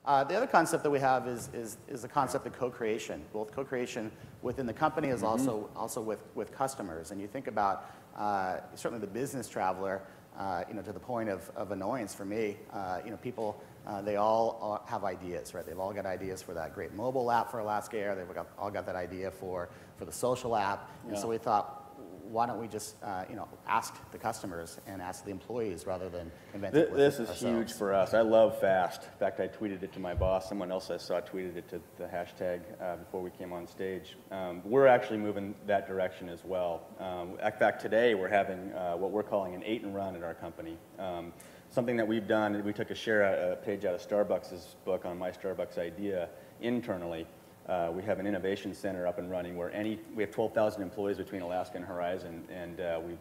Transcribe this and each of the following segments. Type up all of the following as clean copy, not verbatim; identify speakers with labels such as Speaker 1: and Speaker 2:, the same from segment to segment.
Speaker 1: The other concept that we have is the concept of co-creation. Both co-creation within the company is also with customers. And you think about certainly the business traveler, to the point of annoyance for me. People, they all have ideas, right? They've all got ideas for that great mobile app for Alaska Air. They've all got that idea for the social app. And so we thought, why don't we just ask the customers and ask the employees rather than invent it
Speaker 2: This is
Speaker 1: ourselves.
Speaker 2: huge for us. I love fast. In fact, I tweeted it to my boss. Someone else I saw tweeted it to the hashtag before we came on stage. We're actually moving that direction as well. In fact, today we're having what we're calling an 8 and run at our company. Something that we've done, we took a page out of Starbucks' book on My Starbucks Idea internally. We have an innovation center up and running where we have 12,000 employees between Alaska and Horizon, and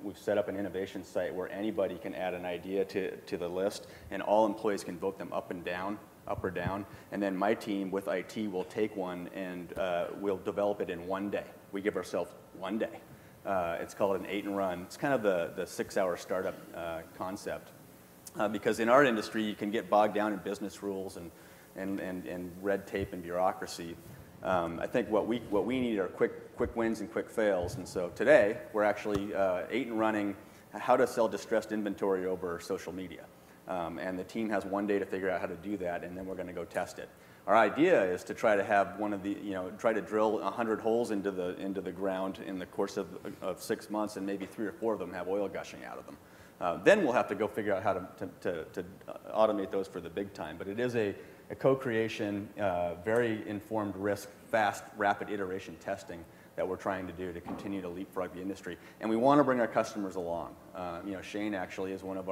Speaker 2: we've set up an innovation site where anybody can add an idea to the list, and all employees can vote them up or down, and then my team with IT will take one and we'll develop it in one day. We give ourselves one day. It's called an 8 and run. It's kind of the 6-hour startup concept, because in our industry you can get bogged down in business rules and red tape and bureaucracy. I think what we need are quick wins and quick fails, and so today we're actually 8 and running how to sell distressed inventory over social media, and the team has one day to figure out how to do that, and then we're going to go test it. Our idea is to try to have try to drill 100 holes into the ground in the course of 6 months, and maybe 3 or 4 of them have oil gushing out of them. Then we'll have to go figure out how to automate those for the big time, but it is a co-creation, very informed risk, fast, rapid iteration testing that we're trying to do to continue to leapfrog the industry. And we want to bring our customers along. Shane actually is one of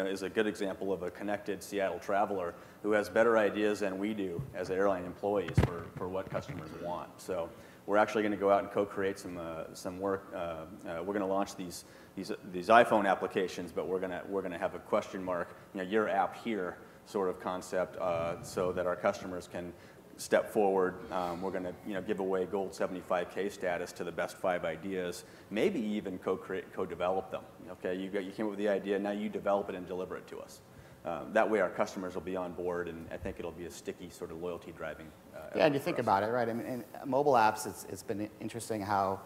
Speaker 2: is a good example of a connected Seattle traveler who has better ideas than we do as airline employees for what customers want. So we're actually going to go out and co-create some work. We're going to launch these iPhone applications, but we're going to have a question mark, your app here, sort of concept, so that our customers can step forward. We're going to give away gold 75K status to the best 5 ideas, maybe even co-develop them. Okay, you came up with the idea, now you develop it and deliver it to us. That way our customers will be on board, and I think it'll be a sticky sort of loyalty driving.
Speaker 1: Yeah, and you think about it, right? I mean, in mobile apps, it's been interesting how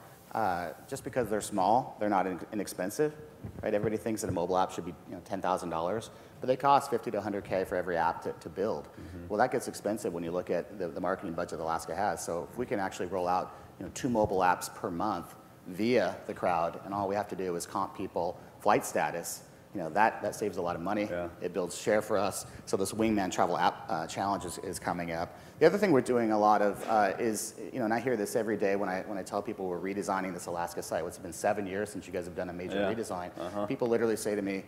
Speaker 1: just because they're small, they're not inexpensive, right? Everybody thinks that a mobile app should be $10,000, but they cost $50 to $100K for every app to build. Well, that gets expensive when you look at the marketing budget that Alaska has. So if we can actually roll out 2 mobile apps per month via the crowd, and all we have to do is comp people flight status, that saves a lot of money. Yeah. It builds share for us. So this Wingman Travel App Challenge is coming up. The other thing we're doing a lot of is, and I hear this every day when I tell people we're redesigning this Alaska site. It's been 7 years since you guys have done a major redesign. People literally say to me,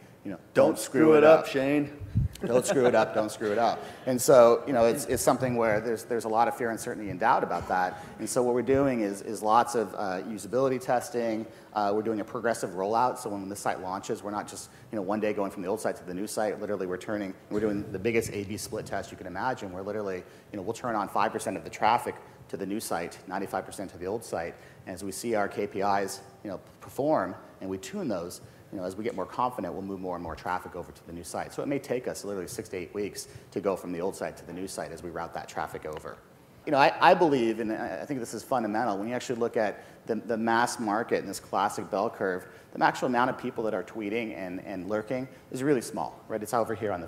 Speaker 1: don't screw it up, Shane. Don't screw it up, don't screw it up. And so, it's something where there's a lot of fear, uncertainty, and doubt about that. And so what we're doing is lots of usability testing. We're doing a progressive rollout, so when the site launches, we're not just one day going from the old site to the new site. Literally, we're doing the biggest A/B split test you can imagine, where literally, we'll turn on 5% of the traffic to the new site, 95% to the old site. And as we see our KPIs, perform, and we tune those, as we get more confident, we'll move more and more traffic over to the new site. So it may take us literally 6 to 8 weeks to go from the old site to the new site as we route that traffic over. I believe, and I think this is fundamental, when you actually look at the mass market and this classic bell curve, the actual amount of people that are tweeting and lurking is really small, right? It's over here on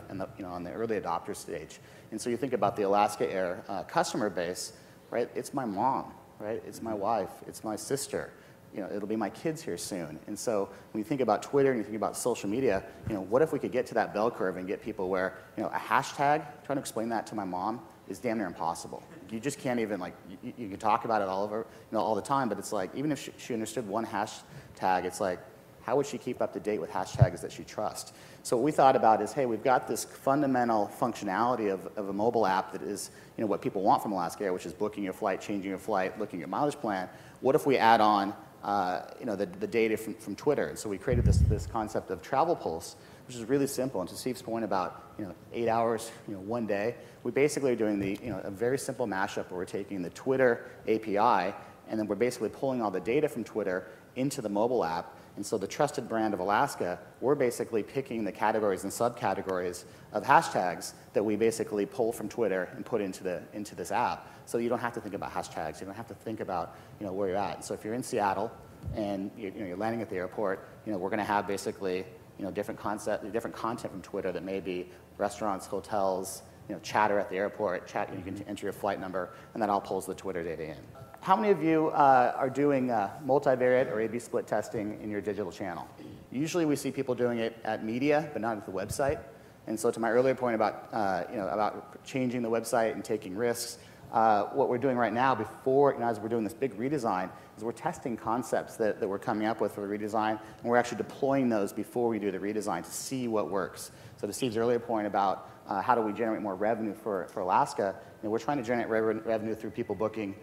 Speaker 1: the early adopter stage. And so you think about the Alaska Air customer base, right? It's my mom, right? It's my wife, it's my sister. It'll be my kids here soon. And so when you think about Twitter and you think about social media, what if we could get to that bell curve and get people where, a hashtag, trying to explain that to my mom is damn near impossible. You just can't even, you can talk about it all over, all the time, but it's like, even if she understood one hashtag, it's like, how would she keep up to date with hashtags that she trusts? So what we thought about is, hey, we've got this fundamental functionality of a mobile app that is, what people want from Alaska Air, which is booking your flight, changing your flight, looking at your mileage plan. What if we add on the data from Twitter? And so we created this concept of Travel Pulse, which is really simple. And to Steve's point about 8 hours, one day, we basically are doing a very simple mashup where we're taking the Twitter API, and then we're basically pulling all the data from Twitter into the mobile app. And so the trusted brand of Alaska, we're basically picking the categories and subcategories of hashtags that we basically pull from Twitter and put into this app. So you don't have to think about hashtags. You don't have to think about where you're at. So if you're in Seattle and you're landing at the airport, we're going to have basically different content from Twitter that may be restaurants, hotels, chatter at the airport. You can enter your flight number, and that all pulls the Twitter data in. How many of you are doing multivariate or A/B split testing in your digital channel? Usually we see people doing it at media, but not at the website. And so to my earlier point about, about changing the website and taking risks, what we're doing right now before, as we're doing this big redesign, is we're testing concepts that we're coming up with for the redesign, and we're actually deploying those before we do the redesign to see what works. So to Steve's earlier point about how do we generate more revenue for Alaska, we're trying to generate revenue through people booking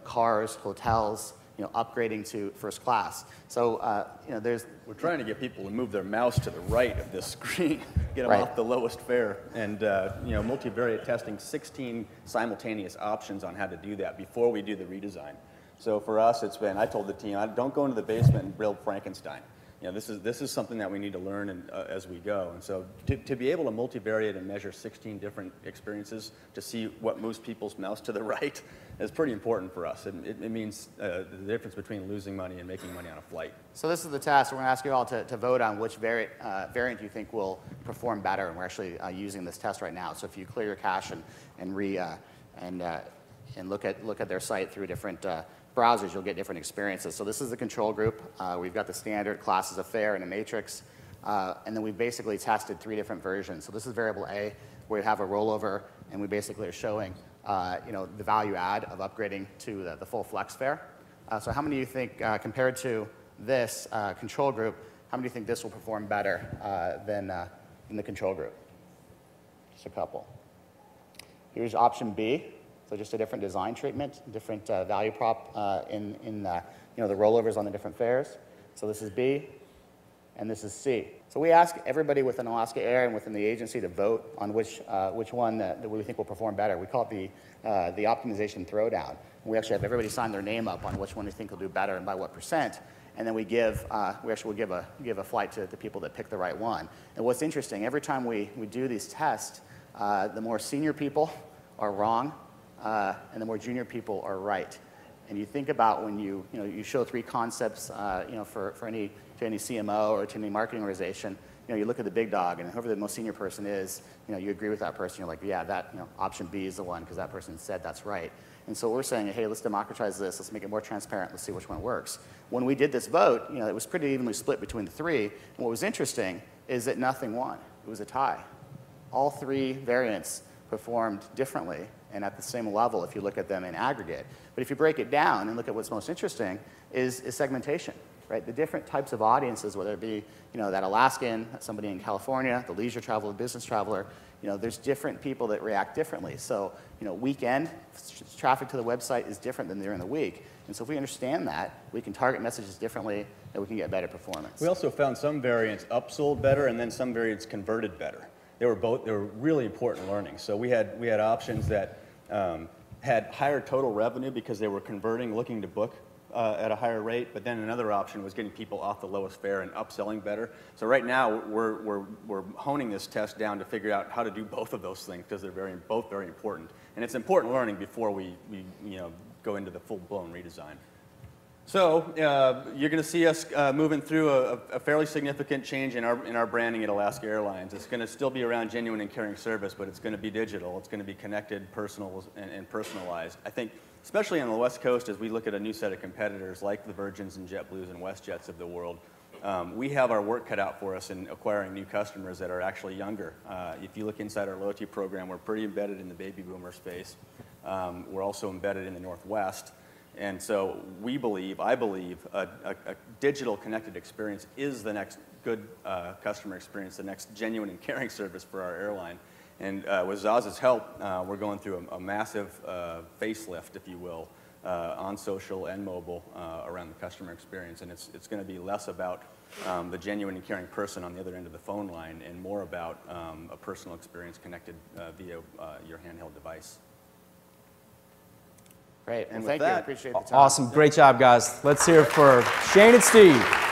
Speaker 1: cars, hotels, upgrading to first class. So,
Speaker 2: We're trying to get people to move their mouse to the right of this screen, get them off the lowest fare, and multivariate testing 16 simultaneous options on how to do that before we do the redesign. So for us, it's been, I told the team, don't go into the basement and build Frankenstein. This is something that we need to learn as we go. And so to be able to multivariate and measure 16 different experiences to see what moves people's mouse to the right is pretty important for us. It means the difference between losing money and making money on a flight.
Speaker 1: So this is the test. We're going to ask you all to vote on which variant you think will perform better. And we're actually using this test right now. So if you clear your cache and look at their site through different browsers, you'll get different experiences. So this is the control group. We've got the standard classes of fare and a matrix. And then we've basically tested 3 different versions. So this is variable A, where we have a rollover, and we basically are showing the value add of upgrading to the full flex fare. So how many of you think, compared to this control group, how many think this will perform better than the control group? Just a couple. Here's option B. So just a different design treatment, different value prop in the rollovers on the different fares. So this is B, and this is C. So we ask everybody within Alaska Air and within the agency to vote on which one that we think will perform better. We call it the optimization throwdown. We actually have everybody sign their name up on which one we think will do better and by what %. And then we actually will give a flight to the people that pick the right one. And what's interesting, every time we do these tests, the more senior people are wrong, and the more junior people are right. And you think about when you show 3 concepts, for any CMO or to any marketing organization, you look at the big dog, and whoever the most senior person is, you agree with that person. You're like, yeah, that option B is the one because that person said that's right. And so we're saying, hey, let's democratize this. Let's make it more transparent. Let's see which one works. When we did this vote, it was pretty evenly split between the 3. And what was interesting is that nothing won. It was a tie. All 3 variants performed differently and at the same level if you look at them in aggregate. But if you break it down and look at what's most interesting is segmentation, right? The different types of audiences, whether it be that Alaskan, somebody in California, the leisure traveler, business traveler, there's different people that react differently. So weekend traffic to the website is different than during the week. And so if we understand that, we can target messages differently and we can get better performance.
Speaker 2: We also found some variants upsold better and then some variants converted better. They were really important learnings. So we had options that had higher total revenue because they were converting, looking to book at a higher rate, but then another option was getting people off the lowest fare and upselling better. So right now we're honing this test down to figure out how to do both of those things because they're both very important. And it's important learning before we go into the full-blown redesign. So you're going to see us moving through a fairly significant change in our branding at Alaska Airlines. It's going to still be around genuine and caring service, but it's going to be digital. It's going to be connected, personal, and personalized. I think, especially on the West Coast, as we look at a new set of competitors like the Virgins and JetBlues and WestJets of the world, we have our work cut out for us in acquiring new customers that are actually younger. If you look inside our loyalty program, we're pretty embedded in the baby boomer space. We're also embedded in the Northwest. And so I believe, a digital connected experience is the next good customer experience, the next genuine and caring service for our airline. And with ZAAZ's help, we're going through a massive facelift, if you will, on social and mobile around the customer experience. And it's going to be less about the genuine and caring person on the other end of the phone line and more about a personal experience connected via your handheld device.
Speaker 1: Great. And thank you. I appreciate the time.
Speaker 3: Awesome. Great job, guys. Let's hear it for Shane and Steve.